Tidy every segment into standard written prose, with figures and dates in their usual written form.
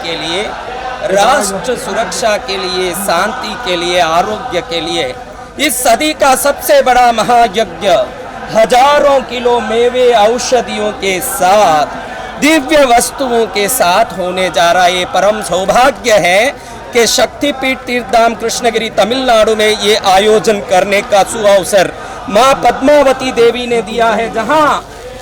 के लिए, राष्ट्र सुरक्षा के लिए, शांति के लिए, आरोग्य के लिए इस सदी का सबसे बड़ा महायज्ञ हजारों किलो मेवे औषधियों के साथ, दिव्य वस्तुओं के साथ होने जा रहा है। ये परम सौभाग्य है कि शक्तिपीठ तीर्थधाम कृष्णगिरी तमिलनाडु में ये आयोजन करने का सुअवसर माँ पद्मावती देवी ने दिया है, जहां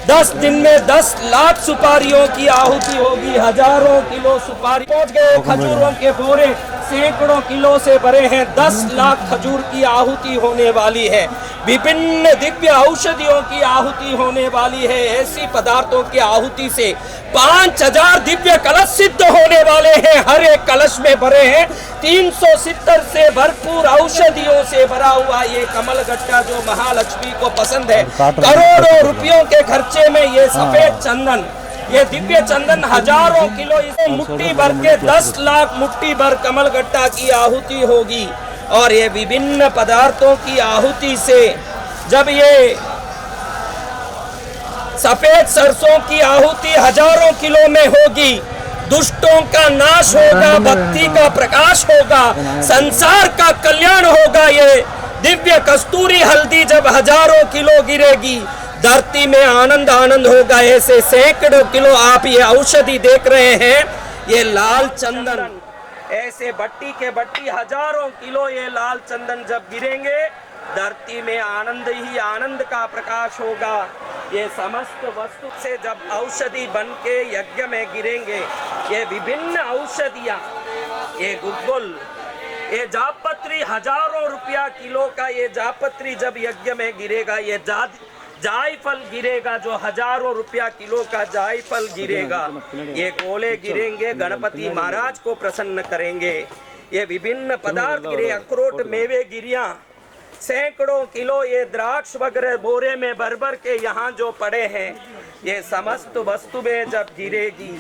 10 दिन में 10 लाख सुपारियों की आहुति होगी। हजारों किलो सुपारी पहुंच गए, खजूरों के बोरे सैकड़ों किलो से भरे हैं। 10 लाख खजूर की आहुति होने वाली है। विभिन्न दिव्य औषधियों की आहुति होने वाली है। ऐसी पदार्थों की आहुति से 5000 दिव्य कलश सिद्ध होने वाले हैं। हर एक कलश में भरे हैं 370 से भरपूर औषधियों से भरा हुआ ये कमलगट्टा, जो महालक्ष्मी को पसंद है। करोड़ों रुपयों के खर्चे में ये सफेद चंदन, ये दिव्य चंदन हजारों किलो, इसे मुट्ठी भर के 10 लाख मुट्ठी भर कमलगट्टा की आहुति होगी। और ये विभिन्न पदार्थों की आहुति से जब ये सफेद सरसों की आहुति हजारों किलो में होगी, दुष्टों का नाश होगा, भक्ति का प्रकाश होगा, संसार का कल्याण होगा। ये दिव्य कस्तूरी हल्दी जब हजारों किलो गिरेगी, धरती में आनंद आनंद होगा। ऐसे सैकड़ों किलो आप ये औषधि देख रहे हैं, ये लाल चंदन, ऐसे बट्टी के बट्टी हजारों किलो ये लाल चंदन जब गिरेंगे, धरती में आनंद ही आनंद का प्रकाश होगा। ये समस्त वस्तु से जब औषधि बन के यज्ञ में गिरेंगे, ये विभिन्न औषधियाँ, ये गुग्गुल, ये जापत्री, हजारों रुपया किलो का ये जापत्री जब यज्ञ में गिरेगा, ये जायफल गिरेगा, जो हजारों रुपया किलो का जायफल गिरेगा, ये गोले गिरेंगे, गणपति महाराज को प्रसन्न करेंगे। ये विभिन्न पदार्थ गिरे, अखरोट, मेवे गिरियां, सैकड़ों किलो ये द्राक्ष वगैरह बोरे में भर भर के यहाँ जो पड़े हैं, ये समस्त वस्तु में जब गिरेगी,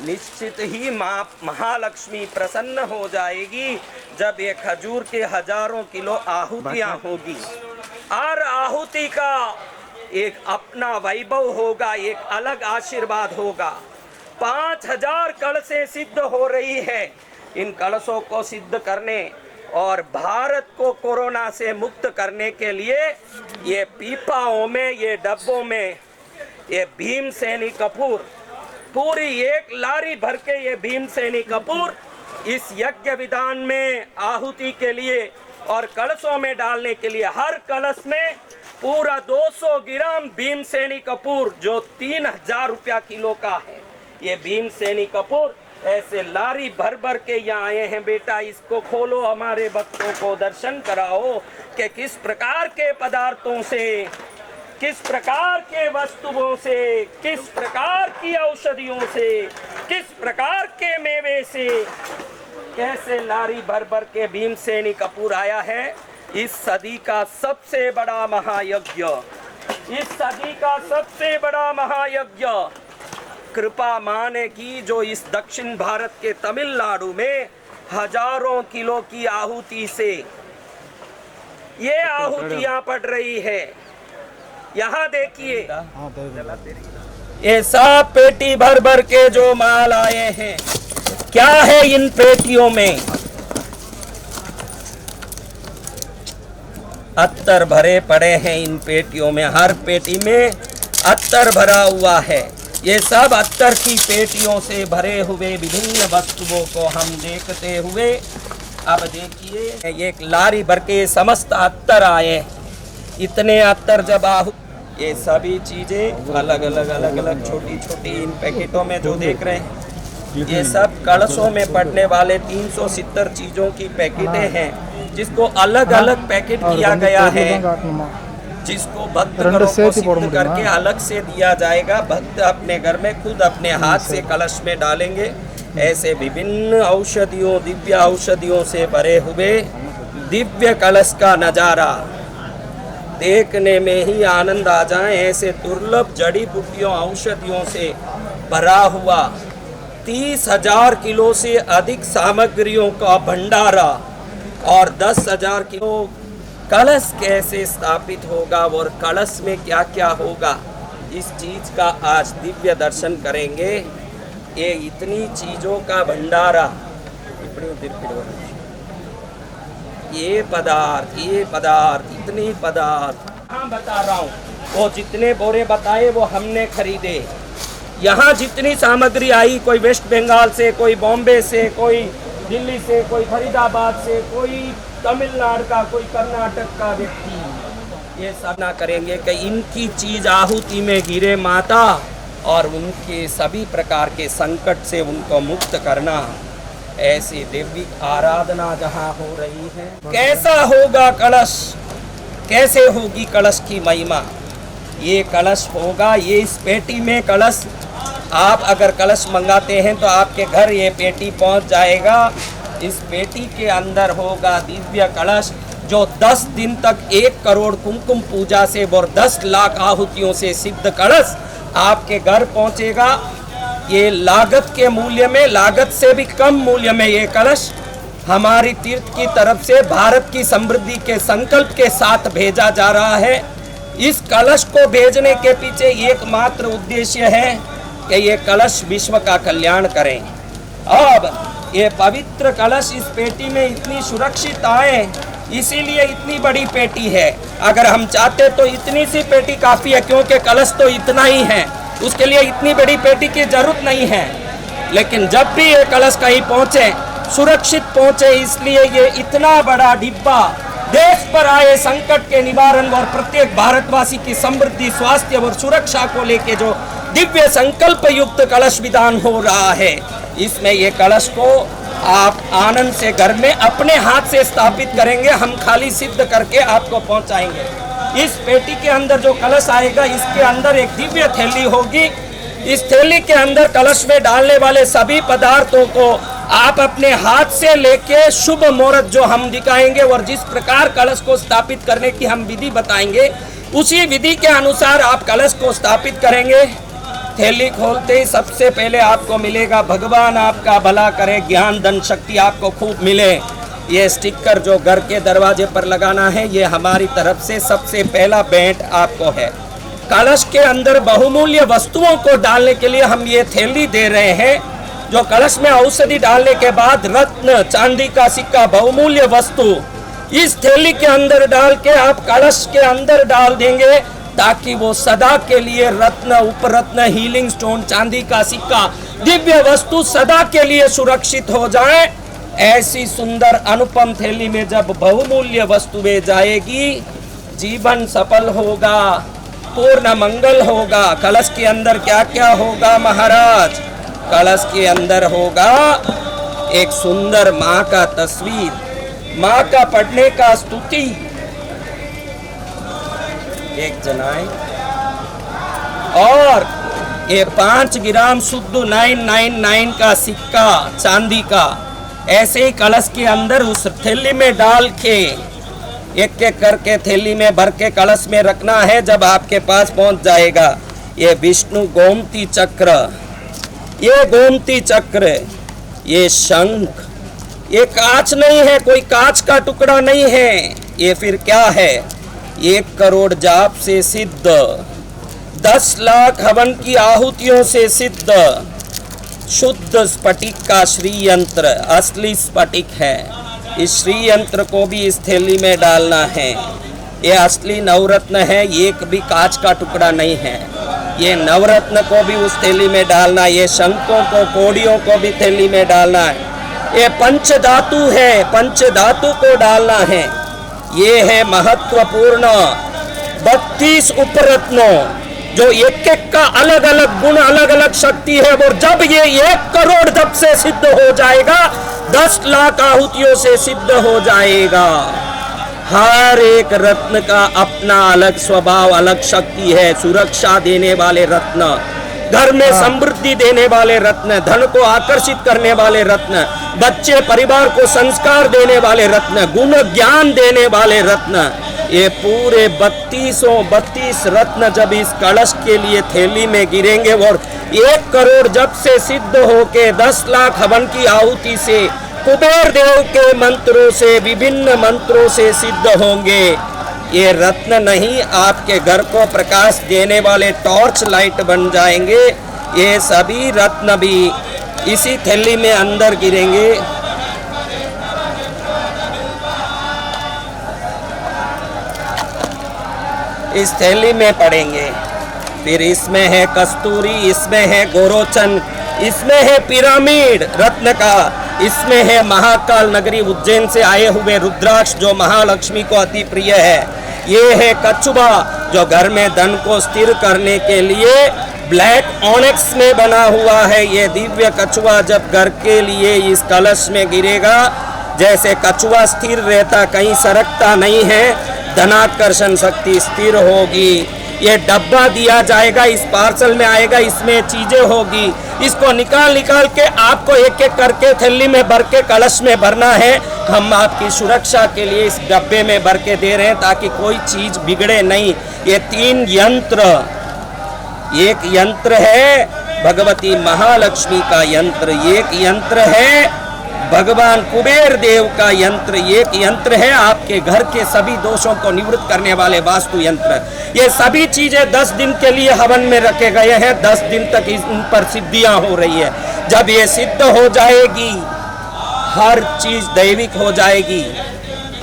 निश्चित ही माँ महालक्ष्मी प्रसन्न हो जाएगी। जब ये खजूर के हजारों किलो आहुतियाँ होगी, हर आहुति का एक अपना वैभव होगा, एक अलग आशीर्वाद होगा। 5000 कलशें सिद्ध हो रही है। इन कलशों को सिद्ध करने और भारत को कोरोना से मुक्त करने के लिए ये पीपाओं में, ये डब्बों में ये भीमसेनी कपूर, पूरी एक लारी भर के ये भीमसेनी कपूर इस यज्ञ विधान में आहुति के लिए और कलशों में डालने के लिए, हर कलश में पूरा 200 ग्राम भीमसेनी कपूर, जो 3000 रुपया किलो का है। ये भीमसेनी कपूर ऐसे लारी भर भर के यहाँ आए हैं। बेटा इसको खोलो, हमारे भक्तों को दर्शन कराओ कि किस प्रकार के पदार्थों से, किस प्रकार के वस्तुओं से, किस प्रकार की औषधियों से, किस प्रकार के मेवे से, कैसे लारी भर भर के भीमसेनी कपूर आया है। इस सदी का सबसे बड़ा महायज्ञ, इस सदी का सबसे बड़ा महायज्ञ कृपा माँ ने की, जो इस दक्षिण भारत के तमिलनाडु में हजारों किलो की आहुति से ये आहुतियाँ पड़ रही है। यहाँ देखिए, ये सब पेटी भर भर के जो माल आए हैं, क्या है इन पेटियों में? अत्तर भरे पड़े हैं इन पेटियों में। हर पेटी में अत्तर भरा हुआ है। ये सब अत्तर की पेटियों से भरे हुए विभिन्न वस्तुओं को हम देखते हुए, अब देखिए एक लारी भर के समस्त अत्तर आए। इतने अत्तर जब ये सभी चीजें अलग अलग छोटी छोटी इन पैकेटों में जो देख रहे हैं, ये सब कलशों में पड़ने वाले 370 चीजों की पैकेटें हैं, जिसको अलग अलग पैकेट किया गया है, जिसको भक्तगणों को सिद्ध करके अलग से दिया जाएगा। भक्त अपने घर में खुद अपने हाथ से कलश में डालेंगे। ऐसे विभिन्न औषधियों, दिव्य औषधियों से भरे हुए दिव्य कलश का नजारा देखने में ही आनंद आ जाए। ऐसे दुर्लभ जड़ी बूटियों, औषधियों से भरा हुआ 30,000 किलो से अधिक सामग्रियों का भंडारा और 10,000 किलो कलश कैसे स्थापित होगा और कलश में क्या क्या होगा, इस चीज का आज दिव्य दर्शन करेंगे। ये इतनी चीजों का भंडारा, ये पदार्थ इतनी पदार्थ हाँ बता रहा हूँ। वो जितने बोरे बताए वो हमने खरीदे। यहाँ जितनी सामग्री आई, कोई वेस्ट बंगाल से, कोई बॉम्बे से, कोई दिल्ली से, कोई फरीदाबाद से, कोई तमिलनाडु का, कोई कर्नाटक का व्यक्ति, ये सब ना करेंगे कि इनकी चीज आहुति में गिरे माता और उनके सभी प्रकार के संकट से उनको मुक्त करना। ऐसी दिव्य आराधना जहाँ हो रही है। कैसा होगा कलश, कैसे होगी कलश की महिमा? ये कलश होगा, ये इस पेटी में कलश, आप अगर कलश मंगाते हैं तो आपके घर ये पेटी पहुंच जाएगा। इस पेटी के अंदर होगा दिव्य कलश, जो 10 दिन तक 1 करोड़ कुमकुम पूजा से और 10 लाख आहुतियों से सिद्ध कलश आपके घर पहुंचेगा। ये लागत के मूल्य में, लागत से भी कम मूल्य में ये कलश हमारी तीर्थ की तरफ से भारत की समृद्धि के संकल्प के साथ भेजा जा रहा है। इस कलश को भेजने के पीछे एकमात्र उद्देश्य है कि ये कलश विश्व का कल्याण करें। अब ये पवित्र कलश इस पेटी में इतनी सुरक्षित आए, इसीलिए इतनी बड़ी पेटी है। अगर हम चाहते तो इतनी सी पेटी काफ़ी है, क्योंकि कलश तो इतना ही है, उसके लिए इतनी बड़ी पेटी की जरूरत नहीं है। लेकिन जब भी ये कलश कहीं पहुँचे, सुरक्षित पहुँचे, इसलिए ये इतना बड़ा डिब्बा देश पर आए संकट के निवारण और प्रत्येक भारतवासी की समृद्धि, स्वास्थ्य और सुरक्षा को लेके जो दिव्य संकल्प युक्त कलश विधान हो रहा है, इसमें ये कलश को आप आनंद से घर में अपने हाथ से स्थापित करेंगे। हम खाली सिद्ध करके आपको पहुंचाएंगे। इस पेटी के अंदर जो कलश आएगा, इसके अंदर एक दिव्य थैली होगी। इस थैली के अंदर कलश में डालने वाले सभी पदार्थों को आप अपने हाथ से लेके शुभ मुहूर्त जो हम दिखाएंगे और जिस प्रकार कलश को स्थापित करने की हम विधि बताएंगे, उसी विधि के अनुसार आप कलश को स्थापित करेंगे। थैली खोलते ही सबसे पहले आपको मिलेगा भगवान आपका भला करे, ज्ञान धन शक्ति आपको खूब मिले। ये स्टिकर जो घर के दरवाजे पर लगाना है, ये हमारी तरफ से सबसे पहला भेंट आपको है। कलश के अंदर बहुमूल्य वस्तुओं को डालने के लिए हम ये थैली दे रहे हैं, जो कलश में औषधि डालने के बाद रत्न, चांदी का सिक्का, बहुमूल्य वस्तु इस थैली के अंदर डाल के आप कलश के अंदर डाल देंगे, ताकि वो सदा के लिए रत्न, उपरत्न, हीलिंग स्टोन, चांदी का सिक्का, दिव्य वस्तु सदा के लिए सुरक्षित हो जाए। ऐसी सुंदर अनुपम थैली में जब बहुमूल्य वस्तुएं जाएगी, जीवन सफल होगा, पूर्ण मंगल होगा। कलश के अंदर क्या क्या होगा महाराज? कलश के अंदर होगा एक सुंदर माँ का तस्वीर, माँ का पढ़ने का स्तुति, एक जनाए, और ये 5 ग्राम शुद्ध 999 का सिक्का चांदी का। ऐसे ही कलश के अंदर उस थैली में डाल के एक एक करके थैली में भर के कलश में रखना है। जब आपके पास पहुंच जाएगा ये विष्णु गोमती चक्र, ये गोमती चक्र, ये शंख, ये कांच नहीं है, कोई कांच का टुकड़ा नहीं है। ये फिर क्या है? 1 करोड़ जाप से सिद्ध, 10 लाख हवन की आहुतियों से सिद्ध शुद्ध स्फटिक का श्री यंत्र, असली स्फटिक है। इस श्री यंत्र को भी इस थैली में डालना है। ये असली नवरत्न है, एक भी कांच का टुकड़ा नहीं है। ये नवरत्न को भी उस थैली में डालना, ये शंखों को, कोड़ियों को भी थैली में डालना है। ये पंच धातु है, पंच धातु को डालना है। ये है महत्वपूर्ण 32 उपरत्नों, जो एक एक का अलग अलग गुण, अलग अलग शक्ति है। और जब ये 1 करोड़ जब से सिद्ध हो जाएगा, 10 लाख आहुतियों से सिद्ध हो जाएगा। हर एक रत्न का अपना अलग स्वभाव, अलग शक्ति है। सुरक्षा देने वाले रत्न, घर में समृद्धि देने वाले रत्न, धन को आकर्षित करने वाले रत्न, बच्चे परिवार को संस्कार देने वाले रत्न, गुण ज्ञान देने वाले रत्न, ये पूरे 32 रत्न जब इस कलश के लिए थैली में गिरेंगे और 1 करोड़ जब से सिद्ध होके 10 लाख हवन की आहुति से, कुबेर देव के मंत्रों से, विभिन्न मंत्रों से सिद्ध होंगे। ये रत्न नहीं, आपके घर को प्रकाश देने वाले टॉर्च लाइट बन जाएंगे। ये सभी रत्न भी इसी थैली में अंदर गिरेंगे। इस थैली में पड़ेंगे। फिर इसमें है कस्तूरी, इसमें है गोरोचन, इसमें है पिरामिड रत्न का, इसमें है महाकाल नगरी उज्जैन से आए हुए रुद्राक्ष जो महालक्ष्मी को अति प्रिय है। ये है कछुआ जो घर में धन को स्थिर करने के लिए ब्लैक ऑनिक्स में बना हुआ है। ये दिव्य कछुआ जब घर के लिए इस कलश में गिरेगा, जैसे कछुआ स्थिर रहता, कहीं सरकता नहीं है, धनाकर्षण शक्ति स्थिर होगी। ये डब्बा दिया जाएगा, इस पार्सल में आएगा, इसमें चीजें होगी। इसको निकाल के आपको एक एक करके थैली में भर के कलश में भरना है। हम आपकी सुरक्षा के लिए इस डब्बे में भर के दे रहे हैं ताकि कोई चीज बिगड़े नहीं। ये 3 यंत्र, एक यंत्र है भगवती महालक्ष्मी का यंत्र, एक यंत्र है भगवान कुबेर देव का यंत्र, एक यंत्र है आपके घर के सभी दोषों को निवृत्त करने वाले वास्तु यंत्र। ये सभी चीजें 10 दिन के लिए हवन में रखे गए हैं। 10 दिन तक इन पर सिद्धियां हो रही है। जब ये सिद्ध हो जाएगी, हर चीज दैविक हो जाएगी।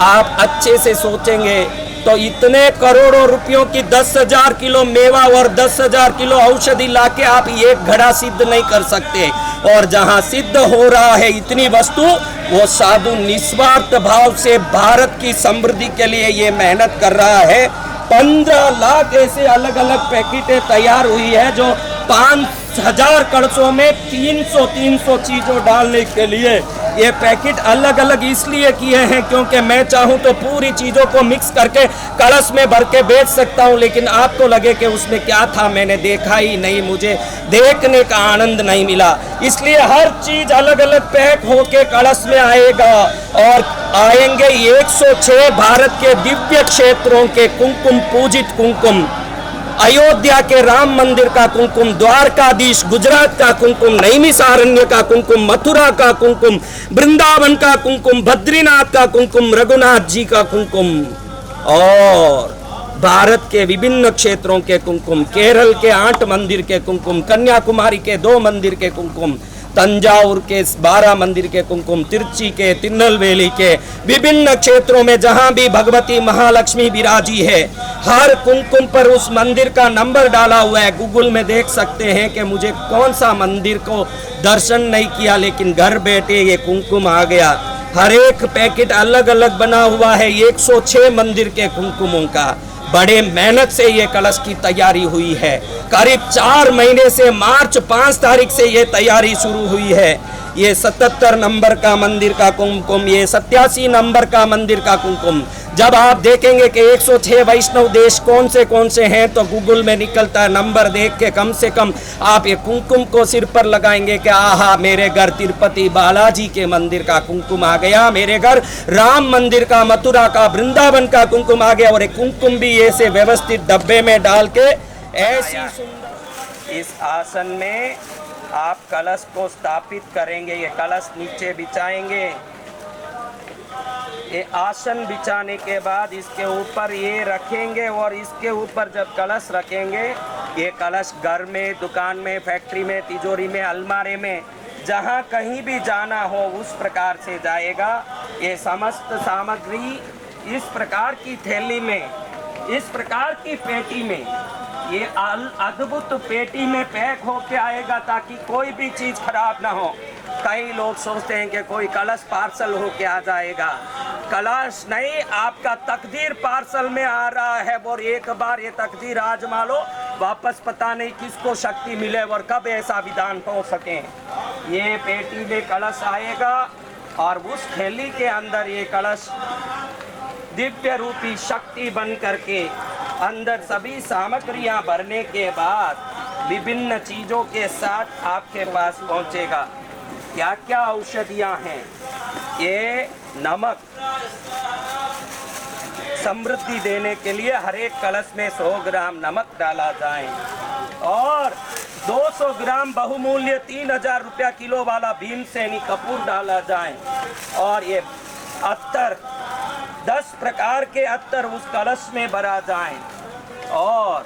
आप अच्छे से सोचेंगे तो इतने करोड़ों रुपयों की 10,000 किलो मेवा और 10,000 किलो औषधि लाके आप एक घड़ा सिद्ध नहीं कर सकते। और जहां सिद्ध हो रहा है इतनी वस्तु, वो साधु निस्वार्थ भाव से भारत की समृद्धि के लिए ये मेहनत कर रहा है। 15 लाख ऐसे अलग अलग पैकेटें तैयार हुई है जो 5,000 कलशों में 300 चीजों डालने के लिए ये पैकेट अलग अलग इसलिए किए हैं क्योंकि मैं चाहूं तो पूरी चीजों को मिक्स करके कलश में भर के बेच सकता हूं, लेकिन आपको लगे कि उसमें क्या था, मैंने देखा ही नहीं, मुझे देखने का आनंद नहीं मिला। इसलिए हर चीज अलग अलग पैक होके कलश में आएगा। और आएंगे 106 भारत के दिव्य क्षेत्रों के कुमकुम पूजित कुमकुम, अयोध्या के राम मंदिर का कुमकुम, द्वारकाधीश गुजरात का कुमकुम, नैमिषारण्य का कुमकुम, मथुरा का कुमकुम, वृंदावन का कुमकुम, बद्रीनाथ का कुमकुम, रघुनाथ जी का कुमकुम और भारत के विभिन्न क्षेत्रों के कुमकुम, केरल के 8 मंदिर के कुमकुम, कन्याकुमारी के 2 मंदिर के कुमकुम, तंजावुर के 12 मंदिर के कुमकुम, तिरुचि के, तिरुनेलवेली के विभिन्न क्षेत्रों में जहां भी भगवती महालक्ष्मी विराजी है, हर कुमकुम पर उस मंदिर का नंबर डाला हुआ है। गूगल में देख सकते हैं कि मुझे कौन सा मंदिर को दर्शन नहीं किया, लेकिन घर बैठे ये कुमकुम आ गया। हर एक पैकेट अलग अलग बना हुआ है 106 मंदिर के कुमकुमों का। बड़े मेहनत से ये कलश की तैयारी हुई है। करीब 4 महीने से मार्च 5 तारीख से ये तैयारी शुरू हुई है। ये 77 नंबर का मंदिर का कुमकुम, ये 87 नंबर का मंदिर का कुमकुम। जब आप देखेंगे कि 106 वैष्णव देश कौन से हैं तो गूगल में निकलता है, नंबर देख के कम से कम आप ये कुमकुम को सिर पर लगाएंगे कि आहा, मेरे घर तिरुपति बालाजी के मंदिर का कुमकुम आ गया, मेरे घर राम मंदिर का, मथुरा का, वृंदावन का कुमकुम आ गया। और एक कुमकुम भी ऐसे व्यवस्थित डब्बे में डाल के ऐसी सुंदर इस आसन में आप कलश को स्थापित करेंगे। ये कलश नीचे बिछाएंगे। ये आसन बिछाने के बाद इसके ऊपर ये रखेंगे और इसके ऊपर जब कलश रखेंगे, ये कलश घर में, दुकान में, फैक्ट्री में, तिजोरी में, अलमारे में, जहाँ कहीं भी जाना हो उस प्रकार से जाएगा। ये समस्त सामग्री इस प्रकार की थैली में, इस प्रकार की पेटी में, ये अद्भुत पेटी में पैक होके आएगा ताकि कोई भी चीज खराब ना हो। कई लोग सोचते हैं कि कोई कलश पार्सल होके आ जाएगा। कलश नहीं, आपका तकदीर पार्सल में आ रहा है। और एक बार ये तकदीर आजमा लो, वापस पता नहीं किसको शक्ति मिले और कब ऐसा विधान हो सके। ये पेटी में कलश आएगा और उस थैली के अंदर ये कलश दिव्य रूपी शक्ति बन करके अंदर सभी सामग्रियां भरने के बाद विभिन्न चीजों के साथ आपके पास पहुंचेगा। क्या क्या औषधियां हैं? ये नमक समृद्धि देने के लिए हर एक कलश में 100 ग्राम नमक डाला जाए और 200 ग्राम बहुमूल्य 3000 रुपया किलो वाला भीमसेनी कपूर डाला जाए और ये अत्तर 10 प्रकार के अत्तर उस कलश में भरा जाए और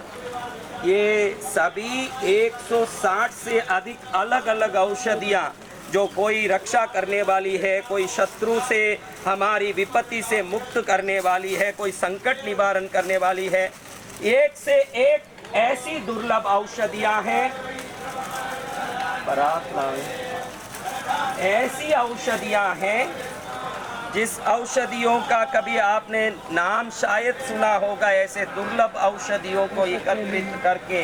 ये सभी 160 से अधिक अलग अलग औषधियाँ जो कोई रक्षा करने वाली है, कोई शत्रु से हमारी विपत्ति से मुक्त करने वाली है, कोई संकट निवारण करने वाली है, एक से एक ऐसी दुर्लभ औषधियाँ हैं। ऐसी औषधियाँ हैं जिस औषधियों का कभी आपने नाम शायद सुना होगा। ऐसे दुर्लभ औषधियों को एकत्रित करके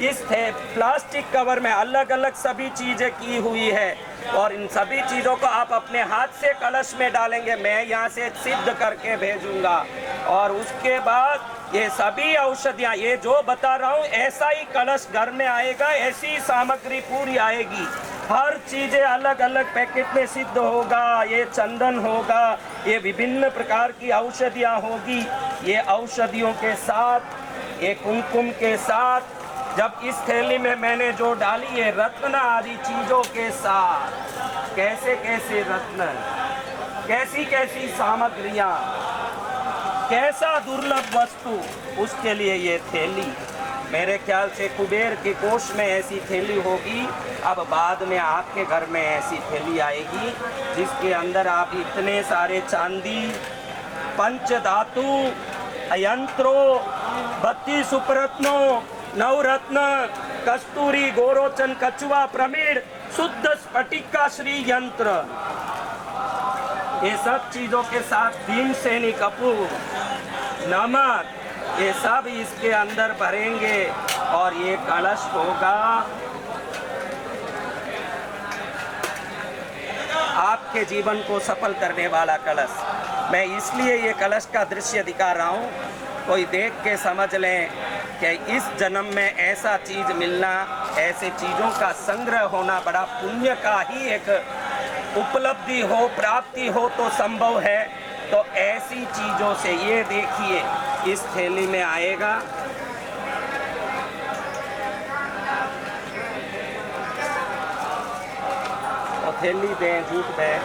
इस प्लास्टिक कवर में अलग अलग सभी चीज़ें की हुई है और इन सभी चीज़ों को आप अपने हाथ से कलश में डालेंगे। मैं यहाँ से सिद्ध करके भेजूंगा और उसके बाद ये सभी औषधियाँ, ये जो बता रहा हूँ, ऐसा ही कलश घर में आएगा, ऐसी सामग्री पूरी आएगी। हर चीज़ें अलग अलग पैकेट में सिद्ध होगा। ये चंदन होगा, ये विभिन्न प्रकार की औषधियाँ होगी। ये औषधियों के साथ, ये कुमकुम के साथ, जब इस थैली में मैंने जो डाली है रत्न आदि चीज़ों के साथ, कैसे कैसे रत्न, कैसी कैसी सामग्रियाँ, कैसा दुर्लभ वस्तु, उसके लिए ये थैली। मेरे ख्याल से कुबेर के कोष में ऐसी थैली होगी। अब बाद में आपके घर में ऐसी थैली आएगी जिसके अंदर आप इतने सारे चांदी, पंचधातु, यंत्रों, 32 उपरत्नों, नवरत्न, कस्तूरी, गोरोचन, कछुआ, प्रमीण, शुद्ध स्फटिक का श्री यंत्र, ये सब चीज़ों के साथ भीमसेनी कपूर, नमक, ये सब इसके अंदर भरेंगे और ये कलश होगा आपके जीवन को सफल करने वाला कलश। मैं इसलिए ये कलश का दृश्य दिखा रहा हूँ, कोई देख के समझ लें कि इस जन्म में ऐसा चीज़ मिलना, ऐसे चीज़ों का संग्रह होना बड़ा पुण्य का ही एक उपलब्धि हो, प्राप्ति हो तो संभव है। तो ऐसी चीज़ों से, ये देखिए इस थैली में आएगा, तो थैली दें, झूठ दें,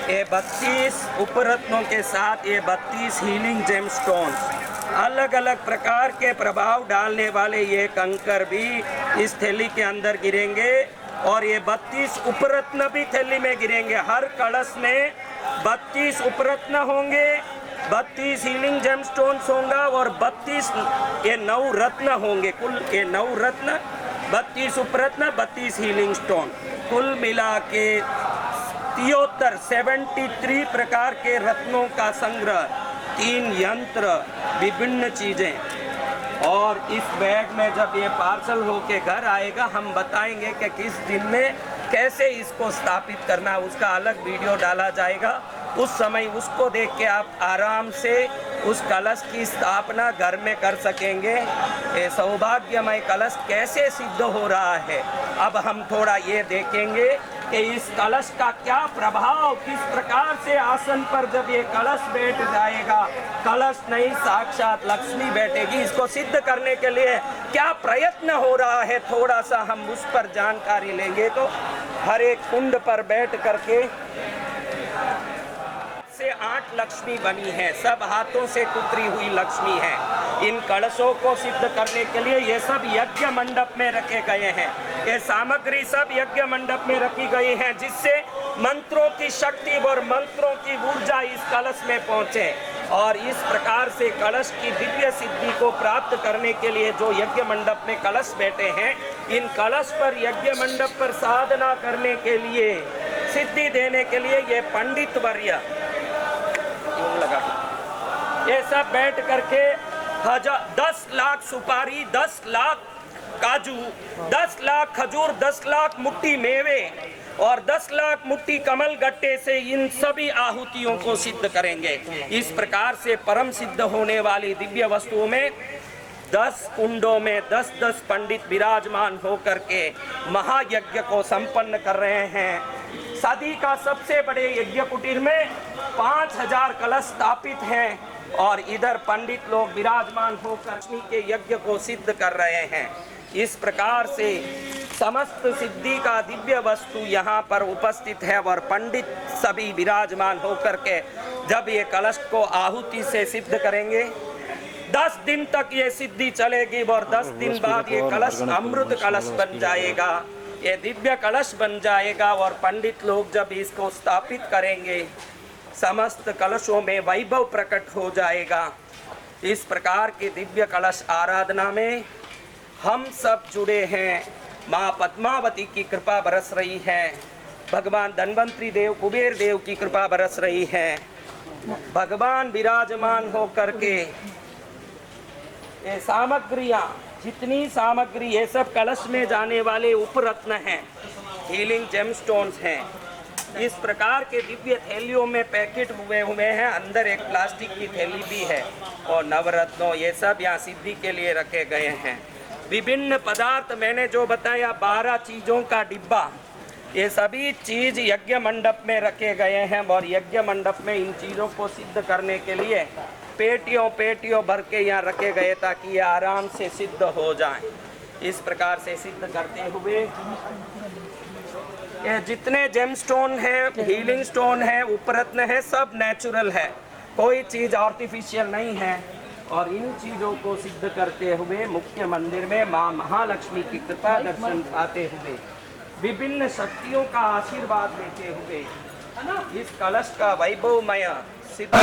ये 32 उपरत्नों के साथ ये 32 हीलिंग जेमस्टोन्स, अलग अलग प्रकार के प्रभाव डालने वाले ये कंकर भी इस थैली के अंदर गिरेंगे और ये 32 उपरत्न भी थैली में गिरेंगे। हर कलश में 32 उपरत्न होंगे, 32 हीलिंग जेमस्टोन्स होंगे और 32 ये नवरत्न होंगे। कुल ये नवरत्न, 32 उपरत्न, 32 हीलिंग स्टोन, कुल मिला के 73 प्रकार के रत्नों का संग्रह, 3 यंत्र, विभिन्न चीज़ें। और इस बैग में जब ये पार्सल होके घर आएगा, हम बताएंगे कि किस दिन में कैसे इसको स्थापित करना, उसका अलग वीडियो डाला जाएगा। उस समय उसको देख के आप आराम से उस कलश की स्थापना घर में कर सकेंगे। ये सौभाग्यमय कलश कैसे सिद्ध हो रहा है, अब हम थोड़ा ये देखेंगे कि इस कलश का क्या प्रभाव, किस प्रकार से आसन पर जब ये कलश बैठ जाएगा, कलश नहीं साक्षात लक्ष्मी बैठेगी, इसको सिद्ध करने के लिए क्या प्रयत्न हो रहा है, थोड़ा सा हम उस पर जानकारी लेंगे। तो हर एक कुंड पर बैठ करके से 8 लक्ष्मी बनी है, सब हाथों से कुतरी हुई लक्ष्मी है। इन कलशों को सिद्ध करने के लिए ये सब यज्ञ मंडप में रखे गए हैं, ये सामग्री सब यज्ञ मंडप में रखी गई है, जिससे मंत्रों की शक्ति और मंत्रों की ऊर्जा इस कलश में पहुँचे। और इस प्रकार से कलश की दिव्य सिद्धि को प्राप्त करने के लिए जो यज्ञ मंडप में कलश बैठे हैं, इन कलश पर यज्ञ मंडप पर साधना करने के लिए, सिद्धि देने के लिए ये पंडित वर्य लगा, ये सब बैठ करके 10 लाख सुपारी, 10 लाख काजू, 10 लाख खजूर, 10 लाख मुट्ठी मेवे और 10 लाख मुट्ठी कमल गट्टे से इन सभी आहुतियों को सिद्ध करेंगे। इस प्रकार से परम सिद्ध होने वाली दिव्य वस्तुओं में 10 कुंडों में 10-10 पंडित विराजमान होकर के महायज्ञ को संपन्न कर रहे हैं। सदी का सबसे बड़े यज्ञ कुटीर में 5000 कलश स्थापित हैं और इधर पंडित लोग विराजमान होकर लक्ष्मी के यज्ञ को सिद्ध कर रहे हैं। इस प्रकार से समस्त सिद्धि का दिव्य वस्तु यहाँ पर उपस्थित है और पंडित सभी विराजमान होकर के जब ये कलश को आहुति से सिद्ध करेंगे, 10 दिन तक ये सिद्धि चलेगी और 10 दिन बाद ये कलश अमृत कलश बन जाएगा, ये दिव्य कलश बन जाएगा। और पंडित लोग जब इसको स्थापित करेंगे समस्त कलशों में वैभव प्रकट हो जाएगा। इस प्रकार के दिव्य कलश आराधना में हम सब जुड़े हैं। माँ पद्मावती की कृपा बरस रही है, भगवान धन्वंतरी देव कुबेर देव की कृपा बरस रही है। भगवान विराजमान हो करके ये सामग्रियाँ, जितनी सामग्री, ये सब कलश में जाने वाले उपरत्न हैं, हीलिंग जेमस्टोन्स हैं। इस प्रकार के दिव्य थैलियों में पैकेट हुए हैं। अंदर एक प्लास्टिक की थैली भी है और नवरत्नों ये सब यहाँ सिद्धि के लिए रखे गए हैं। विभिन्न पदार्थ मैंने जो बताया 12 चीज़ों का डिब्बा, ये सभी चीज़ यज्ञ मंडप में रखे गए हैं और यज्ञ मंडप में इन चीज़ों को सिद्ध करने के लिए पेटियों भर के यहाँ रखे गए ताकि ये आराम से सिद्ध हो जाए। इस प्रकार से सिद्ध करते हुए ये जितने जेमस्टोन है, हीलिंग स्टोन है, उपरत्न है, सब नेचुरल है, कोई चीज़ आर्टिफिशियल नहीं है। और इन चीज़ों को सिद्ध करते हुए मुख्य मंदिर में माँ महालक्ष्मी की कृपा दर्शन पाते हुए, विभिन्न शक्तियों का आशीर्वाद लेते हुए इस कलश का वैभवमय सिद्ध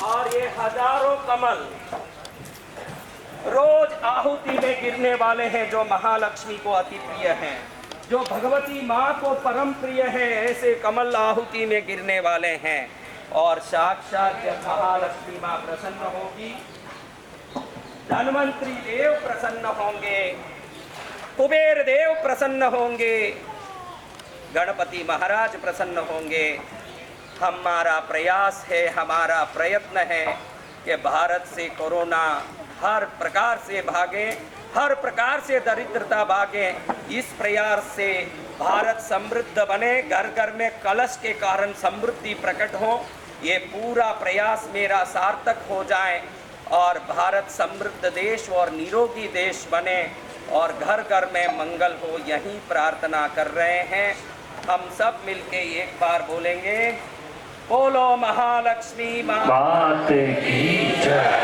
और ये हजारों कमल रोज आहुति में गिरने वाले हैं जो महालक्ष्मी को अति प्रिय हैं, जो भगवती माँ को परम प्रिय है। ऐसे कमल आहुति में गिरने वाले हैं। और साक्षात जब महालक्ष्मी माँ प्रसन्न होगी, धन्वंतरी देव प्रसन्न होंगे, कुबेर देव प्रसन्न होंगे, गणपति महाराज प्रसन्न होंगे। हमारा प्रयास है, हमारा प्रयत्न है कि भारत से कोरोना हर प्रकार से भागे, हर प्रकार से दरिद्रता भागे। इस प्रयास से भारत समृद्ध बने, घर घर में कलश के कारण समृद्धि प्रकट हो। ये पूरा प्रयास मेरा सार्थक हो जाए और भारत समृद्ध देश और निरोगी देश बने और घर घर में मंगल हो, यही प्रार्थना कर रहे हैं। हम सब मिलके एक बार बोलेंगे, बोलो महालक्ष्मी माता की जय।